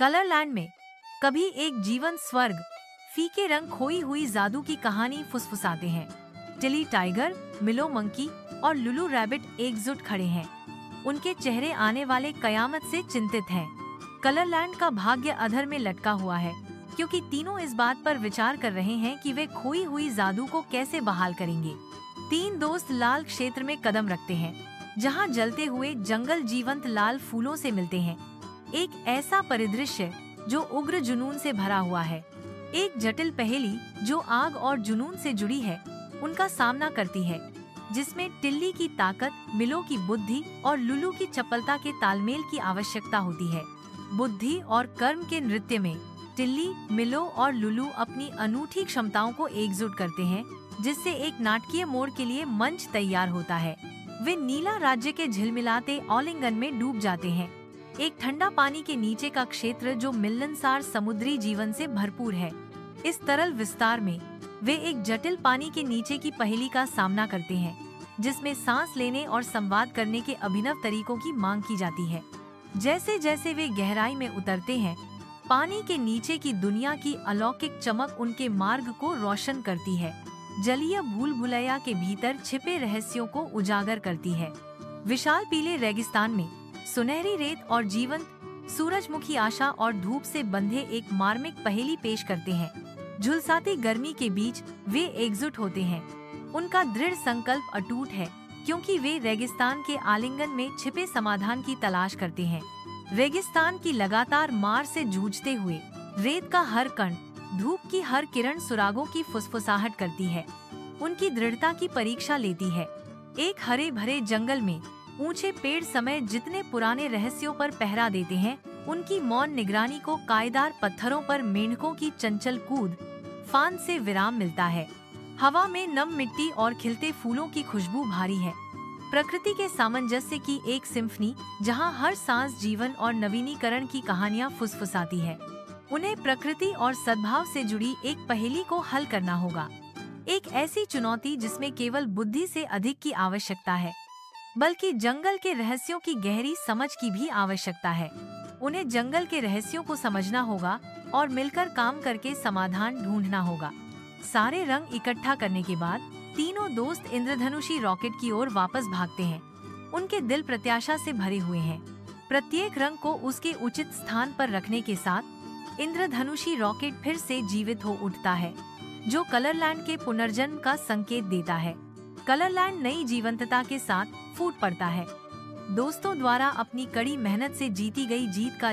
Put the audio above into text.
कलरलैंड में कभी एक जीवन स्वर्ग फीके रंग खोई हुई जादू की कहानी फुसफुसाते हैं। टिली टाइगर, मिलो मंकी और लुलू रैबिट एकजुट खड़े हैं। उनके चेहरे आने वाले कयामत से चिंतित हैं। कलरलैंड का भाग्य अधर में लटका हुआ है, क्योंकि तीनों इस बात पर विचार कर रहे हैं कि वे खोई हुई जादू को कैसे बहाल करेंगे। तीन दोस्त लाल क्षेत्र में कदम रखते हैं, जहां जलते हुए जंगल जीवंत लाल फूलों से मिलते हैं। एक ऐसा परिदृश्य जो उग्र जुनून से भरा हुआ है। एक जटिल पहेली जो आग और जुनून से जुड़ी है, उनका सामना करती है, जिसमें टिल्ली की ताकत, मिलो की बुद्धि और लुलू की चपलता के तालमेल की आवश्यकता होती है। बुद्धि और कर्म के नृत्य में टिल्ली, मिलो और लुलू अपनी अनूठी क्षमताओं को एकजुट करते हैं, जिससे एक नाटकीय मोड़ के लिए मंच तैयार होता है। वे नीला राज्य के झिलमिलाते आलिंगन में डूब जाते हैं, एक ठंडा पानी के नीचे का क्षेत्र जो मिलनसार समुद्री जीवन से भरपूर है। इस तरल विस्तार में वे एक जटिल पानी के नीचे की पहेली का सामना करते हैं, जिसमें सांस लेने और संवाद करने के अभिनव तरीकों की मांग की जाती है। जैसे जैसे वे गहराई में उतरते हैं, पानी के नीचे की दुनिया की अलौकिक चमक उनके मार्ग को रोशन करती है, जलीय भूल भुलैया के भीतर छिपे रहस्यों को उजागर करती है। विशाल पीले रेगिस्तान में सुनहरी रेत और जीवंत सूरजमुखी आशा और धूप से बंधे एक मार्मिक पहेली पेश करते हैं। झुलसाती गर्मी के बीच वे एकजुट होते हैं। उनका दृढ़ संकल्प अटूट है, क्योंकि वे रेगिस्तान के आलिंगन में छिपे समाधान की तलाश करते हैं। रेगिस्तान की लगातार मार से जूझते हुए रेत का हर कण, धूप की हर किरण सुरागों की फुसफुसाहट करती है, उनकी दृढ़ता की परीक्षा लेती है। एक हरे भरे जंगल में ऊंचे पेड़ समय जितने पुराने रहस्यों पर पहरा देते हैं, उनकी मौन निगरानी को कायदार पत्थरों पर मेंढकों की चंचल कूद फांद से विराम मिलता है। हवा में नम मिट्टी और खिलते फूलों की खुशबू भारी है। प्रकृति के सामंजस्य की एक सिम्फनी, जहां हर सांस जीवन और नवीनीकरण की कहानियां फुसफुसाती है। उन्हें प्रकृति और सद्भाव से जुड़ी एक पहेली को हल करना होगा। एक ऐसी चुनौती जिसमें केवल बुद्धि से अधिक की आवश्यकता है, बल्कि जंगल के रहस्यों की गहरी समझ की भी आवश्यकता है। उन्हें जंगल के रहस्यों को समझना होगा और मिलकर काम करके समाधान ढूंढना होगा। सारे रंग इकट्ठा करने के बाद तीनों दोस्त इंद्रधनुषी रॉकेट की ओर वापस भागते हैं। उनके दिल प्रत्याशा से भरे हुए हैं। प्रत्येक रंग को उसके उचित स्थान पर रखने के साथ इंद्रधनुषी रॉकेट फिर से जीवित हो उठता है, जो कलरलैंड के पुनर्जन्म का संकेत देता है। कलरलैंड नई जीवंतता के साथ फूट पड़ता है। दोस्तों द्वारा अपनी कड़ी मेहनत से जीती गई जीत का